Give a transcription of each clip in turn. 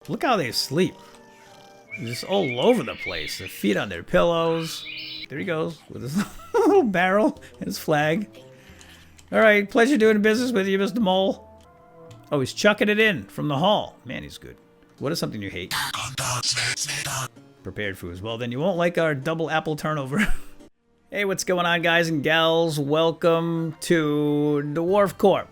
Look how they sleep. Just all over the place. Their feet on their pillows. There he goes with his little barrel and his flag. Alright, pleasure doing business with you, Mr. Mole. Oh, he's chucking it in from the hall. Man, he's good. What is something you hate? Prepared foods. Well, then you won't like our double apple turnover. Hey, what's going on, guys and gals? Welcome to DwarfCorp.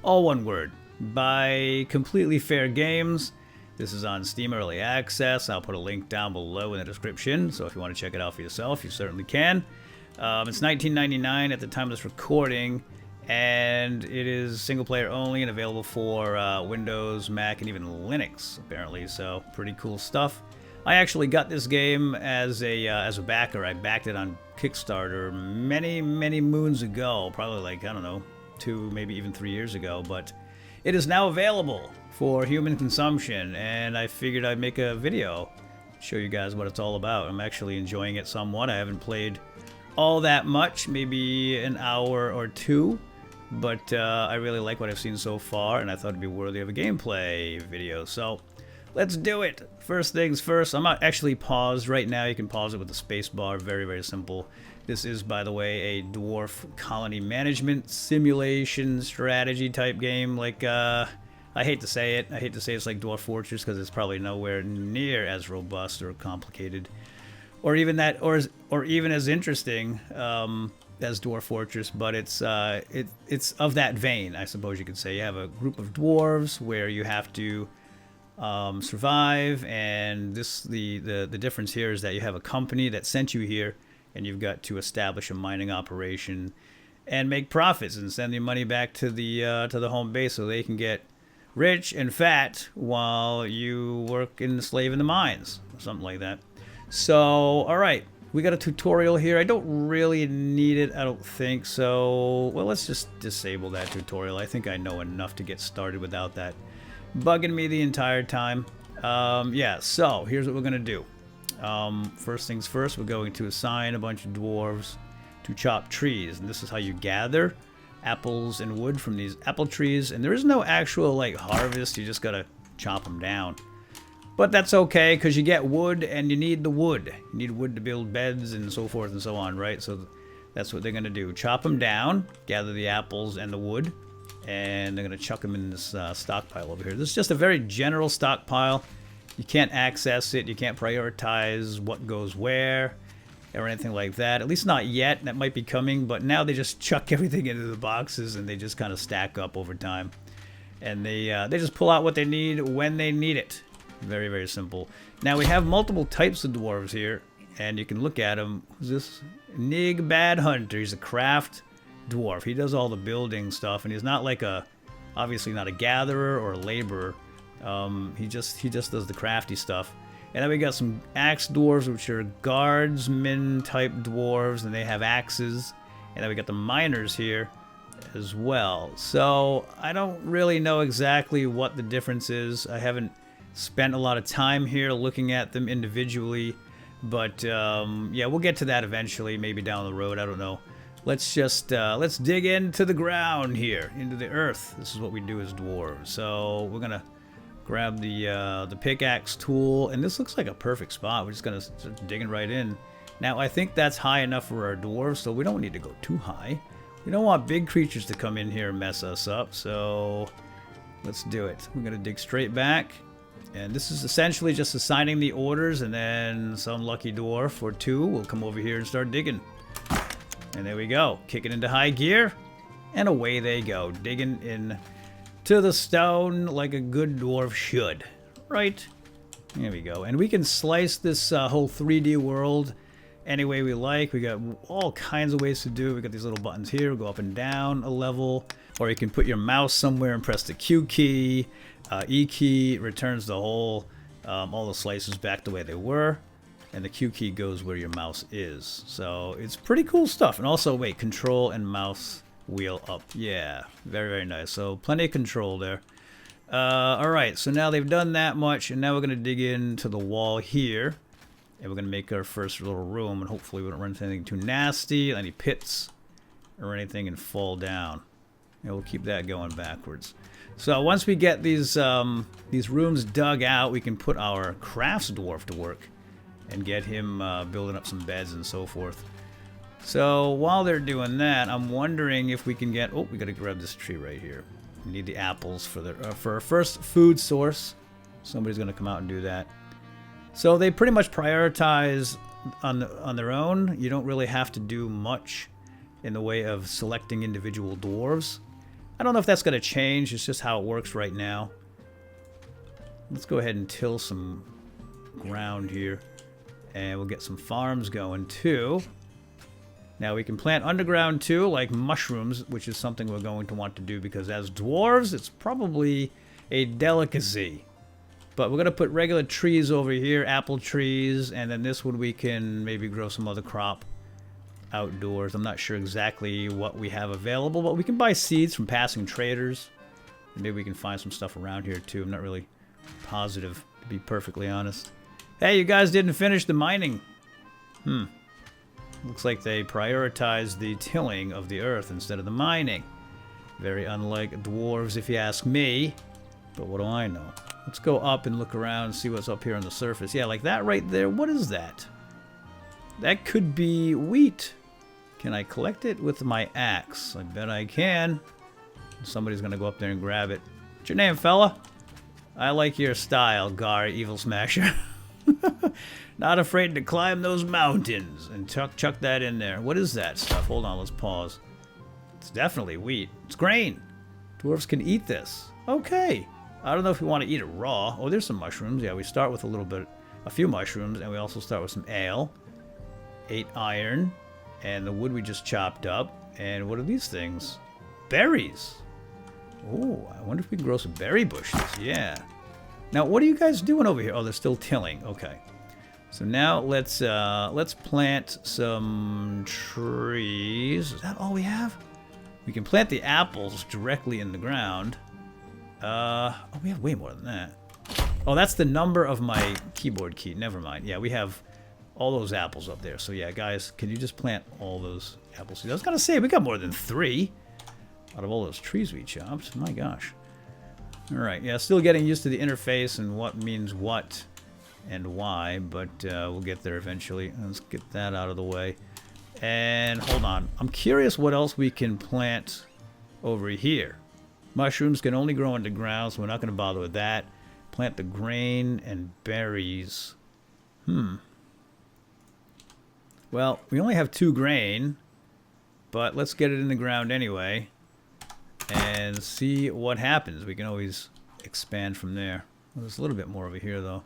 All one word. By Completely Fair Games. This is on Steam Early Access. I'll put a link down below in the description, so if you want to check it out for yourself, you certainly can. It's $19.99 at the time of this recording, and it is single player only and available for Windows, Mac, and even Linux, apparently, so pretty cool stuff. I actually got this game as a backer. I backed it on Kickstarter many moons ago, probably like, I don't know, 2, maybe even 3 years ago, but it is now available for human consumption, and I figured I'd make a video, show you guys what it's all about. I'm actually enjoying it somewhat. I haven't played all that much, maybe an hour or two, but I really like what I've seen so far, and I thought it'd be worthy of a gameplay video, so let's do it. First things first, I'm not actually paused right now. You can pause it with the space bar. Very simple. This is, by the way, a dwarf colony management simulation strategy type game. Like, I hate to say it. I hate to say it's like Dwarf Fortress because it's probably nowhere near as robust or complicated, or even that, or even as interesting as Dwarf Fortress. But it's of that vein, I suppose you could say. You have a group of dwarves where you have to survive, and the difference here is that you have a company that sent you here, and you've got to establish a mining operation and make profits and send the money back to the home base so they can get rich and fat while you work and slave in the mines, something like that. So, all right, we got a tutorial here. I don't really need it, I don't think so. Well, let's just disable that tutorial. I think I know enough to get started without that bugging me the entire time. Yeah, so here's what we're gonna do. First things first, we're going to assign a bunch of dwarves to chop trees, and this is how you gather apples and wood from these apple trees. And there is no actual like harvest, you just gotta chop them down, but that's okay because you get wood and you need the wood. You need wood to build beds and so forth and so on, right? So that's what they're gonna do. Chop them down, gather the apples and the wood, and they're going to chuck them in this stockpile over here. This is just a very general stockpile. You can't access it. You can't prioritize what goes where or anything like that. At least not yet. That might be coming. But now they just chuck everything into the boxes, and they just kind of stack up over time. And they just pull out what they need when they need it. Very simple. Now we have multiple types of dwarves here, and you can look at them. Who's this? Nig Bad Hunter. He's a craft dwarf. He does all the building stuff, and he's not like obviously not a gatherer or a laborer. He just does the crafty stuff. And then we got some axe dwarves, which are guardsmen type dwarves, and they have axes. And then we got the miners here as well. So I don't really know exactly what the difference is. I haven't spent a lot of time here looking at them individually, but yeah, we'll get to that eventually, maybe down the road. I don't know. Let's just let's dig into the ground here, into the earth. This is what we do as dwarves. So we're gonna grab the pickaxe tool, and this looks like a perfect spot. We're just gonna start digging right in. Now I think that's high enough for our dwarves, so we don't need to go too high. We don't want big creatures to come in here and mess us up. So let's do it. We're gonna dig straight back, and this is essentially just assigning the orders, and then some lucky dwarf or two will come over here and start digging. And there we go. Kick it into high gear. And away they go. Digging in to the stone like a good dwarf should. Right? There we go. And we can slice this whole 3D world any way we like. We got all kinds of ways to do it. We got these little buttons here. Go up and down a level. Or you can put your mouse somewhere and press the Q key. E key returns the whole, all the slices back the way they were. And the Q key goes where your mouse is. So it's pretty cool stuff. And also, wait, control and mouse wheel up. Yeah, very nice. So plenty of control there. Alright, so now they've done that much, and now we're going to dig into the wall here. And we're going to make our first little room, and hopefully we don't run into anything too nasty, any pits or anything, and fall down. And we'll keep that going backwards. So once we get these rooms dug out, we can put our crafts dwarf to work and get him building up some beds and so forth. So while they're doing that, I'm wondering if we can get... Oh, we got to grab this tree right here. We need the apples for our first food source. Somebody's going to come out and do that. So they pretty much prioritize on their own. You don't really have to do much in the way of selecting individual dwarves. I don't know if that's going to change. It's just how it works right now. Let's go ahead and till some ground here. And we'll get some farms going too. Now we can plant underground too, like mushrooms, which is something we're going to want to do because as dwarves, it's probably a delicacy. But we're going to put regular trees over here, apple trees, and then this one we can maybe grow some other crop outdoors. I'm not sure exactly what we have available, but we can buy seeds from passing traders. And maybe we can find some stuff around here too. I'm not really positive, to be perfectly honest. Hey, you guys didn't finish the mining. Looks like they prioritized the tilling of the earth instead of the mining. Very unlike dwarves, if you ask me. But what do I know? Let's go up and look around and see what's up here on the surface. Yeah, like that right there. What is that? That could be wheat. Can I collect it with my axe? I bet I can. Somebody's going to go up there and grab it. What's your name, fella? I like your style, Gar, Evil Smasher. Not afraid to climb those mountains. And chuck that in there. What is that stuff? Hold on, let's pause. It's definitely wheat. It's grain. Dwarves can eat this. Okay. I don't know if we want to eat it raw. Oh, there's some mushrooms. Yeah, we start with a few mushrooms, and we also start with some ale. 8 iron. And the wood we just chopped up. And what are these things? Berries. Oh, I wonder if we can grow some berry bushes. Yeah. Now, what are you guys doing over here? Oh, they're still tilling. Okay. So now let's plant some trees. Is that all we have? We can plant the apples directly in the ground. Oh, we have way more than that. Oh, that's the number of my keyboard key. Never mind. Yeah, we have all those apples up there. So yeah, guys, can you just plant all those apple seeds? I was gonna say we got more than 3 out of all those trees we chopped. My gosh. All right. Yeah, still getting used to the interface and what means what and why, but we'll get there eventually. Let's get that out of the way. And hold on. I'm curious what else we can plant over here. Mushrooms can only grow underground, so we're not going to bother with that. Plant the grain and berries. Well, we only have 2 grain, but let's get it in the ground anyway and see what happens. We can always expand from there. Well, there's a little bit more over here, though.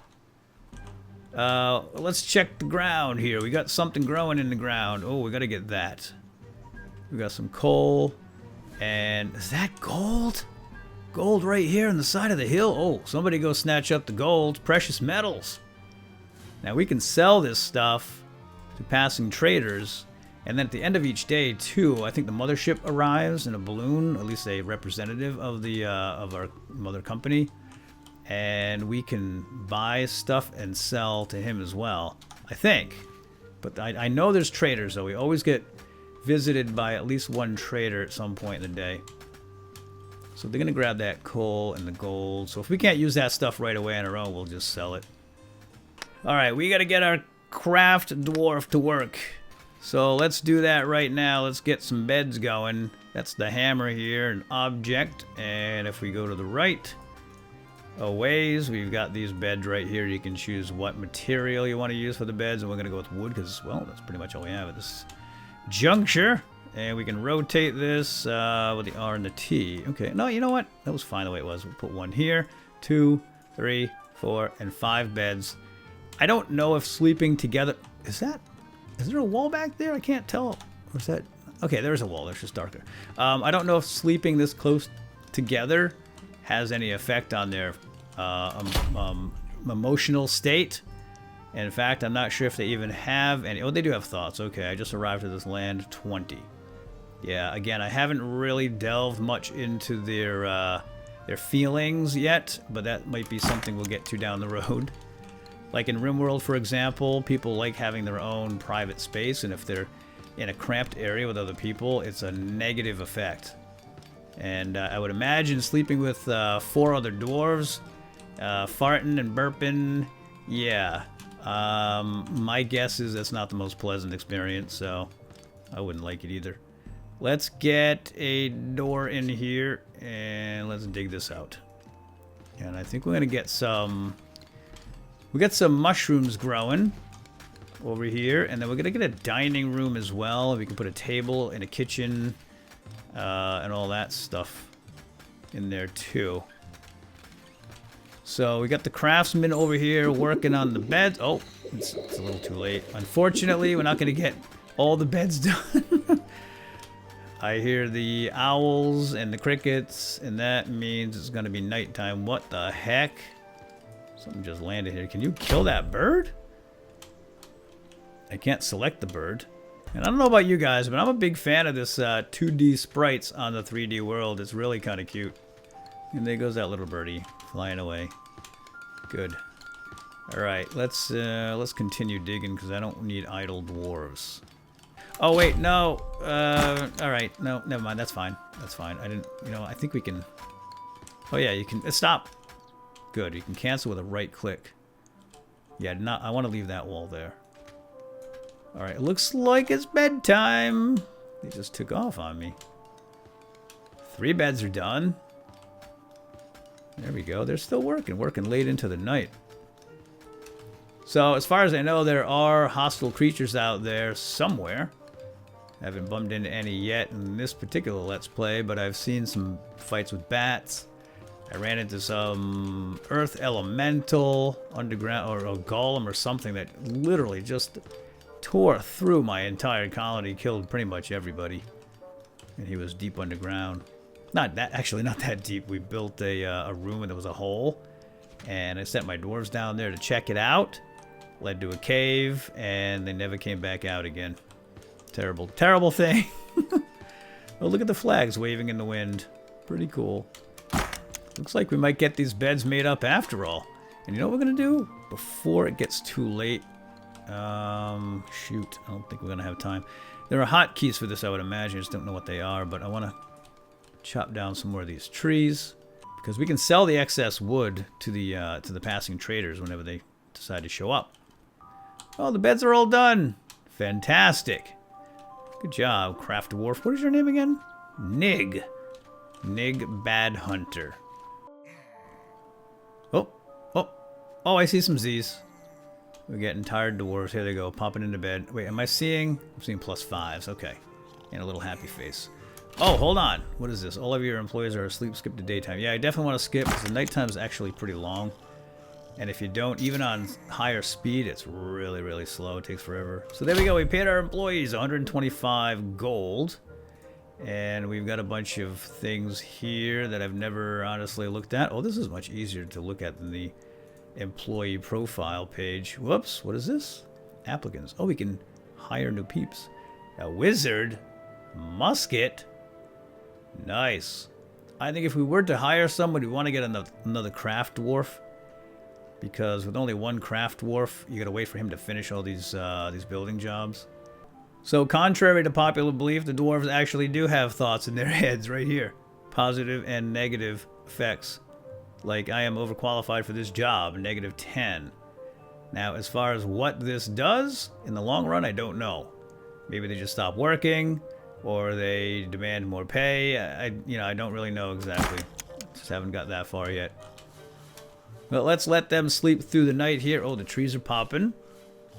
Let's check the ground here. We got something growing in the ground. Oh, we got to get that. We got some coal. And is that gold? Gold right here on the side of the hill. Oh, somebody go snatch up the gold. Precious metals. Now we can sell this stuff to passing traders. And then at the end of each day, too, I think the mothership arrives in a balloon. At least a representative of the of our mother company. And we can buy stuff and sell to him as well. I think. But I know there's traders, though. We always get visited by at least one trader at some point in the day. So they're going to grab that coal and the gold. So if we can't use that stuff right away on our own, we'll just sell it. Alright, we got to get our craft dwarf to work. So let's do that right now. Let's get some beds going. That's the hammer here, an object. And if we go to the right, a ways, we've got these beds right here. You can choose what material you want to use for the beds. And we're going to go with wood because, well, that's pretty much all we have at this juncture. And we can rotate this with the R and the T. Okay, no, you know what? That was fine the way it was. We'll put 1 here, 2, 3, 4, and 5 beds. I don't know if sleeping together... Is there a wall back there? I can't tell. Or is that... Okay, there's a wall. It's just darker. I don't know if sleeping this close together has any effect on their emotional state. In fact, I'm not sure if they even have any... Oh, they do have thoughts. Okay, I just arrived at this land 20. Yeah, again, I haven't really delved much into their feelings yet, but that might be something we'll get to down the road. Like in RimWorld, for example, people like having their own private space, and if they're in a cramped area with other people, it's a negative effect. And I would imagine sleeping with 4 other dwarves, farting and burping. Yeah. My guess is that's not the most pleasant experience, so I wouldn't like it either. Let's get a door in here, and let's dig this out. And I think we're going to get some... We got some mushrooms growing over here, and then we're going to get a dining room as well. We can put a table and a kitchen and all that stuff in there too. So we got the craftsman over here working on the beds. Oh, it's a little too late. Unfortunately, we're not going to get all the beds done. I hear the owls and the crickets, and that means it's going to be nighttime. What the heck? Something just landed here. Can you kill that bird? I can't select the bird. And I don't know about you guys, but I'm a big fan of this 2D sprites on the 3D world. It's really kind of cute. And there goes that little birdie flying away. Good. All right, let's continue digging because I don't need idle dwarves. Oh wait, no. All right, no, never mind. That's fine. That's fine. I didn't. You know, I think we can. Oh yeah, you can stop. Good. You can cancel with a right click. Yeah, not. I want to leave that wall there. All right, it looks like it's bedtime. They just took off on me. 3 beds are done. There we go. They're still working late into the night. So, as far as I know, there are hostile creatures out there somewhere. I haven't bumped into any yet in this particular Let's Play, but I've seen some fights with bats. I ran into some earth elemental underground, or a golem or something that literally just tore through my entire colony, killed pretty much everybody. And he was deep underground. Not that deep. We built a room and there was a hole. And I sent my dwarves down there to check it out. Led to a cave, and they never came back out again. Terrible, terrible thing. Oh, look at the flags waving in the wind. Pretty cool. Looks like we might get these beds made up after all. And you know what we're going to do? Before it gets too late. Shoot. I don't think we're going to have time. There are hotkeys for this, I would imagine. I just don't know what they are, but I want to chop down some more of these trees. Because we can sell the excess wood to the passing traders whenever they decide to show up. Oh, the beds are all done. Fantastic. Good job, Craft Dwarf. What is your name again? Nig. Nig Bad Hunter. Oh, I see some Z's. We're getting tired dwarves. Here they go, popping into bed. Wait, am I seeing? I'm seeing +5s. Okay. And a little happy face. Oh, hold on. What is this? All of your employees are asleep. Skip to daytime. Yeah, I definitely want to skip because the nighttime is actually pretty long. And if you don't, even on higher speed, it's really, really slow. It takes forever. So there we go. We paid our employees 125 gold. And we've got a bunch of things here that I've never honestly looked at. Oh, this is much easier to look at than the employee profile page. Whoops. What is this? Applicants. Oh, we can hire new peeps. A wizard. Musket. Nice. I think if we were to hire somebody, we want to get another craft dwarf. Because with only one craft dwarf, you gotta wait for him to finish all these building jobs. So contrary to popular belief, the dwarves actually do have thoughts in their heads right here. Positive and negative effects. Like, I am overqualified for this job, -10. Now, as far as what this does, in the long run, I don't know. Maybe they just stop working, or they demand more pay. I don't really know exactly. Just haven't got that far yet. But let's let them sleep through the night here. Oh, the trees are popping.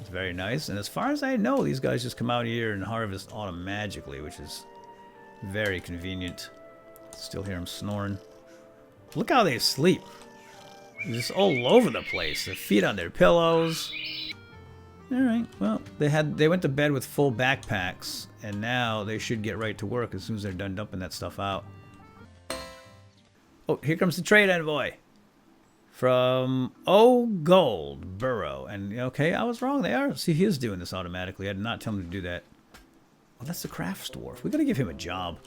It's very nice. And as far as I know, these guys just come out here and harvest automatically, which is very convenient. Still hear them snoring. Look how they sleep. They're just all over the place. Their feet on their pillows. Alright, well, they went to bed with full backpacks, and now they should get right to work as soon as they're done dumping that stuff out. Oh, here comes the trade envoy. From Gold Burrow. And, okay, I was wrong. They are. See, he is doing this automatically. I did not tell him to do that. Well, that's the crafts dwarf. We got to give him a job.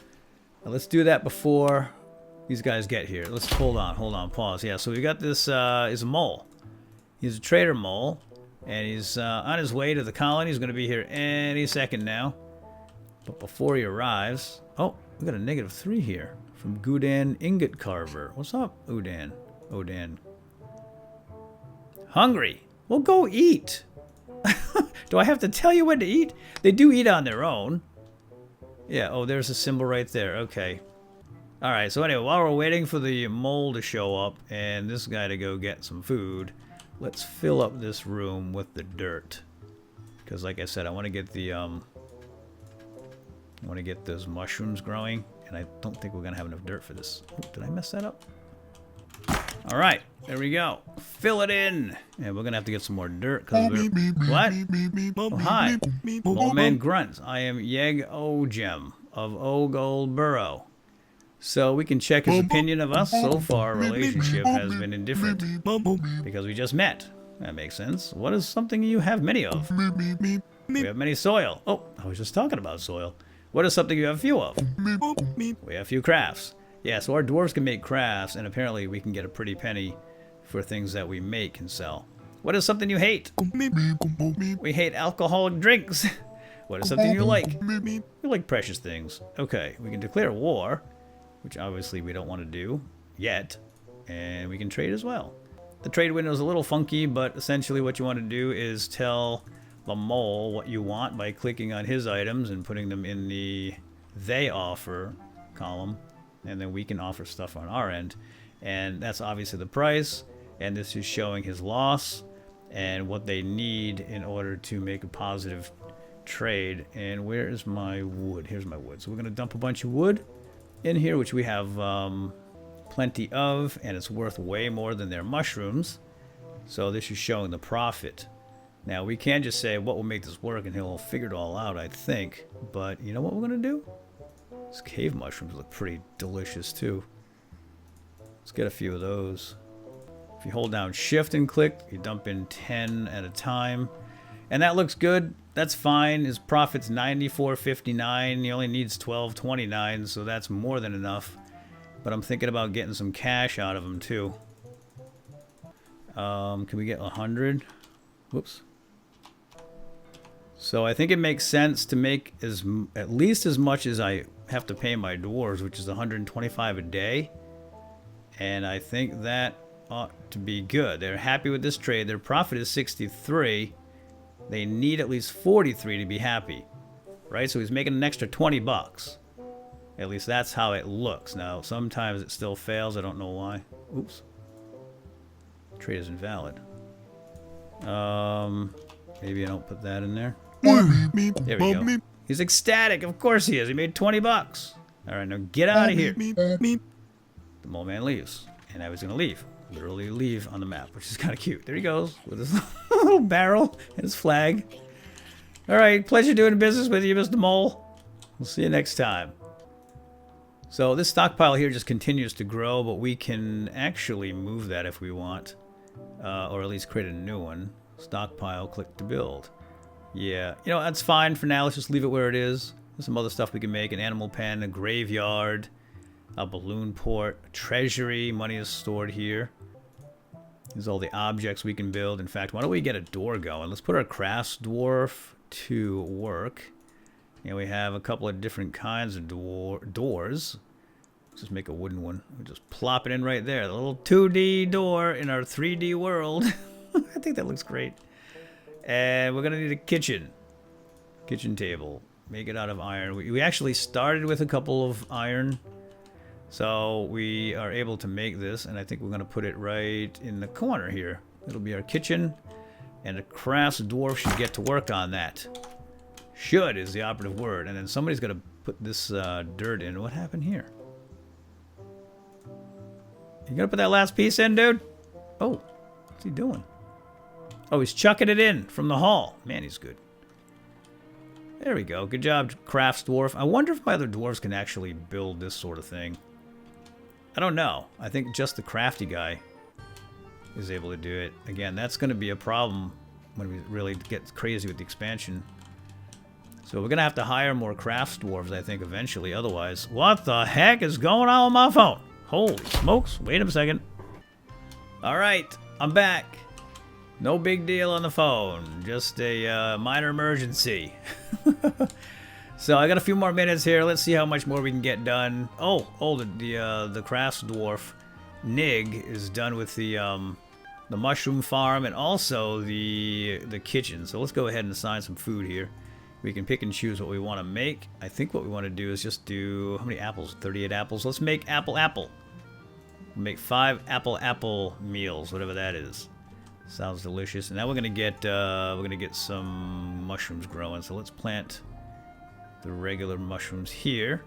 Now, let's do that before these guys get here. Let's hold on, pause. Yeah, so we got this, is a mole. He's a trader mole. And he's on his way to the colony. He's going to be here any second now. But before he arrives... Oh, we got a -3 here From Goudan Ingot Carver. What's up, Udan? Odan. Hungry. Well, go eat. Do I have to tell you when to eat? They do eat on their own. Yeah, oh, there's a symbol right there. Okay. Alright, so anyway, while we're waiting for the mole to show up and this guy to go get some food, let's fill up this room with the dirt. Because like I said, I want to get the, I want to get those mushrooms growing, and I don't think we're going to have enough dirt for this. Oh, did I mess that up? Alright, there we go. Fill it in! And we're going to have to get some more dirt, because we're... What? Oh, hi. Mole Man Grunts. I am Yeg Ogem of Ogold Burrow. So we can check his opinion of us. So far, our relationship has been indifferent. Because we just met. That makes sense. What is something you have many of? We have many soil. Oh, I was just talking about soil. What is something you have few of? We have few crafts. Yeah, so our dwarves can make crafts, and apparently we can get a pretty penny for things that we make and sell. What is something you hate? We hate alcoholic drinks. What is something you like? You like precious things. Okay, we can declare war, which obviously we don't want to do yet, and we can trade as well. The trade window is a little funky, but essentially what you want to do is tell the mole what you want by clicking on his items and putting them in the they offer column, and then we can offer stuff on our end, and that's obviously the price, and this is showing his loss and what they need in order to make a positive trade. And where is my wood? Here's my wood. So we're going to dump a bunch of wood in here, which we have plenty of, and it's worth way more than their mushrooms. So this is showing the profit. Now we can just say what will make this work, and he'll figure it all out, I think. But you know what we're gonna do? These cave mushrooms look pretty delicious too. Let's get a few of those. If you hold down shift and click, you dump in 10 at a time, and that looks good. That's fine. His profit's 94.59. He only needs 12.29, so that's more than enough. But I'm thinking about getting some cash out of him too. Can we get 100? Whoops. So I think it makes sense to make at least as much as I have to pay my dwarves, which is 125 a day. And I think that ought to be good. They're happy with this trade. Their profit is 63. They need at least 43 to be happy. Right? So he's making an extra 20 bucks. At least that's how it looks. Now, sometimes it still fails. I don't know why. Oops. Trade is invalid. Maybe I don't put that in there. There we go. He's ecstatic. Of course he is. He made 20 bucks. All right, now get out of here. The mole man leaves. And I was going to leave. Literally leave on the map, which is kind of cute. There he goes with his little barrel and his flag. All right, pleasure doing business with you, Mr. Mole. We'll see you next time. So this stockpile here just continues to grow, but we can actually move that if we want. Or at least create a new one. Stockpile, click to build. Yeah, you know, that's fine for now. Let's just leave it where it is. There's some other stuff we can make. An animal pen, a graveyard, a balloon port, a treasury. Money is stored here. There's all the objects we can build. In fact, why don't we get a door going? Let's put our crafts dwarf to work. And we have a couple of different kinds of doors. Let's just make a wooden one. We'll just plop it in right there. The little 2D door in our 3D world. I think that looks great. And we're going to need a kitchen. Kitchen table. Make it out of iron. We actually started with a couple of iron. So we are able to make this. And I think we're going to put it right in the corner here. It'll be our kitchen. And the crafts dwarf should get to work on that. Should is the operative word. And then somebody's going to put this dirt in. What happened here? You going to put that last piece in, dude? Oh, what's he doing? Oh, he's chucking it in from the hall. Man, he's good. There we go. Good job, crafts dwarf. I wonder if my other dwarves can actually build this sort of thing. I don't know. I think just the crafty guy is able to do it. Again, that's going to be a problem when we really get crazy with the expansion. So we're going to have to hire more crafts dwarves, I think, eventually. Otherwise, what the heck is going on with my phone? Holy smokes. Wait a second. All right. I'm back. No big deal on the phone. Just a minor emergency. So I got a few more minutes here. Let's see how much more we can get done. Oh, the crafts dwarf Nig is done with the mushroom farm and also the kitchen. So let's go ahead and assign some food here. We can pick and choose what we want to make. I think what we want to do is just do, how many apples? 38 apples. Let's make apple. Make 5 apple meals, whatever that is. Sounds delicious. And now we're gonna get some mushrooms growing. So let's plant the regular mushrooms here.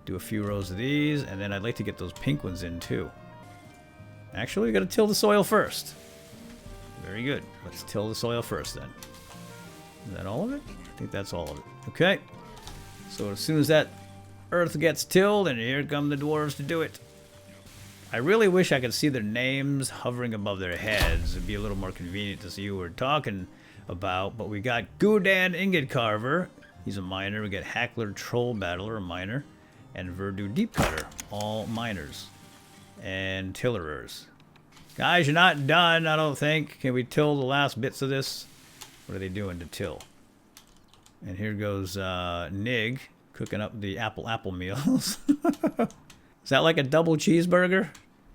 Do a few rows of these, and then I'd like to get those pink ones in too. Actually, we gotta till the soil first. Very good. Let's till the soil first then. Is that all of it? I think that's all of it. Okay. So as soon as that earth gets tilled, and here come the dwarves to do it. I really wish I could see their names hovering above their heads. It'd be a little more convenient to see who we're talking about. But we got Gul'dan Ingot Carver. He's a miner. We got Hackler Troll Battler, a miner. And Verdu Deep Cutter, all miners. And tillerers. Guys, you're not done, I don't think. Can we till the last bits of this? What are they doing to till? And here goes Nig cooking up the apple meals. Is that like a double cheeseburger?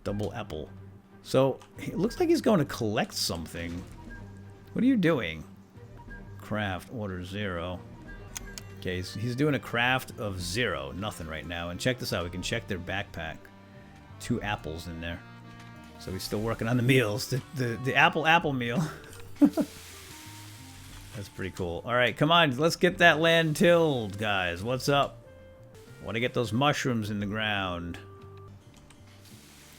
Double apple. So it looks like he's going to collect something. What are you doing? Craft order 0. Okay, he's doing a craft of 0, nothing right now. And check this out, we can check their backpack. 2 apples in there. So he's still working on the meals. The apple meal. That's pretty cool. Alright, come on, let's get that land tilled, guys. What's up? Want to get those mushrooms in the ground.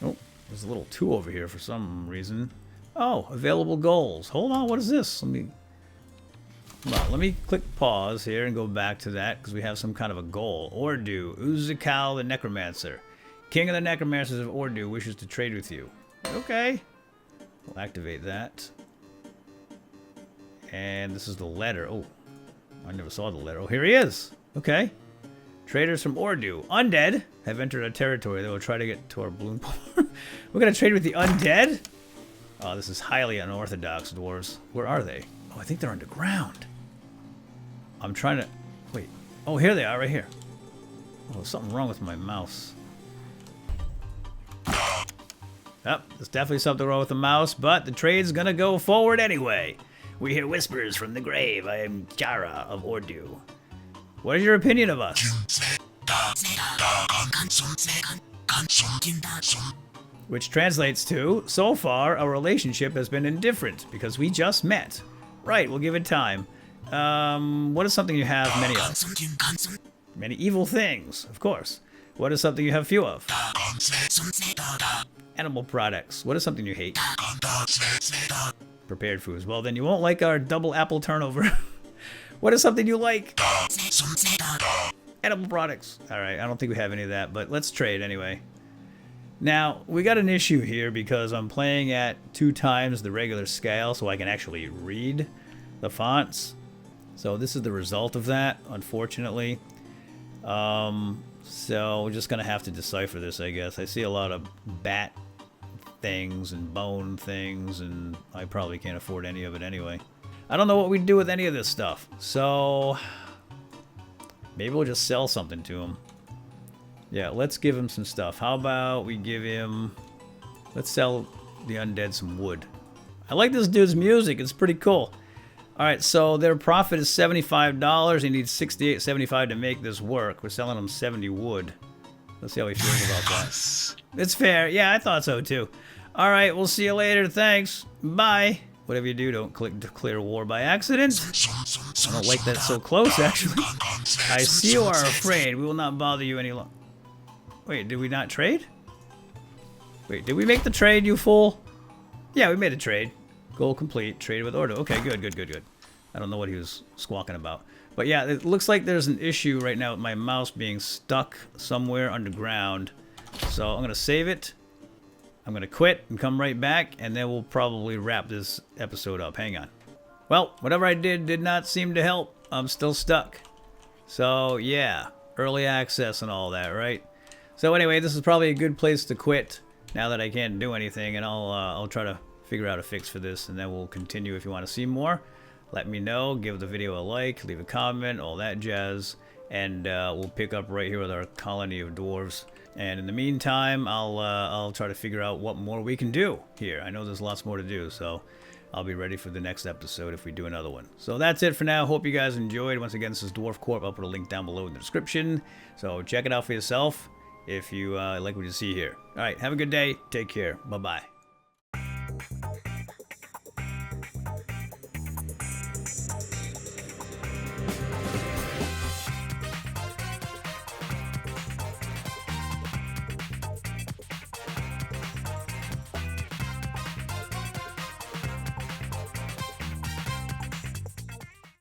Oh, there's a little 2 over here for some reason. Oh, available goals. Hold on, what is this? Let me click pause here and go back to that because we have some kind of a goal. Ordu, Uzikal the Necromancer. King of the Necromancers of Ordu wishes to trade with you. Okay. We'll activate that. And this is the letter. Oh, I never saw the letter. Oh, here he is. Okay. Traders from Ordu. Undead have entered our territory. They will try to get to our bloom port. We're going to trade with the Undead? Oh, this is highly unorthodox, dwarves. Where are they? Oh, I think they're underground. I'm trying to... Wait. Oh, here they are, right here. Oh, there's something wrong with my mouse. Yep, there's definitely something wrong with the mouse, but the trade's gonna go forward anyway. We hear whispers from the grave. I am Jara of Ordu. What is your opinion of us? Which translates to, so far, our relationship has been indifferent because we just met. Right, we'll give it time. What is something you have many of? Many evil things, of course. What is something you have few of? Animal products. What is something you hate? Prepared foods. Well, then you won't like our double apple turnover. What is something you like? Edible products. Alright, I don't think we have any of that, but let's trade anyway. Now, we got an issue here because I'm playing at 2 times the regular scale so I can actually read the fonts. So this is the result of that, unfortunately. So we're just going to have to decipher this, I guess. I see a lot of bat things and bone things, and I probably can't afford any of it anyway. I don't know what we'd do with any of this stuff. So maybe we'll just sell something to him. Yeah, let's give him some stuff. How about we give him... Let's sell the undead some wood. I like this dude's music. It's pretty cool. Alright, so their profit is $75. He needs $68.75 to make this work. We're selling him 70 wood. Let's see how he feels about that. It's fair. Yeah, I thought so too. Alright, we'll see you later. Thanks. Bye. Whatever you do, don't click declare war by accident. I don't like that so close, actually. I see you are afraid. We will not bother you any longer. Wait, did we not trade? Wait, did we make the trade, you fool? Yeah, we made a trade. Goal complete. Trade with order. Okay, good. I don't know what he was squawking about. But yeah, it looks like there's an issue right now with my mouse being stuck somewhere underground. So I'm going to save it. I'm going to quit and come right back, and then we'll probably wrap this episode up. Hang on. Well, whatever I did not seem to help. I'm still stuck. So yeah, early access and all that, right? So anyway, this is probably a good place to quit now that I can't do anything, and I'll try to figure out a fix for this, and then we'll continue if you want to see more. let me know. Give the video a like, leave a comment, all that jazz. And we'll pick up right here with our colony of dwarves. And in the meantime, I'll try to figure out what more we can do here. I know there's lots more to do, so I'll be ready for the next episode if we do another one. So that's it for now. Hope you guys enjoyed. Once again, this is DwarfCorp. I'll put a link down below in the description. So check it out for yourself if you like what you see here. All right, have a good day. Take care. Bye-bye.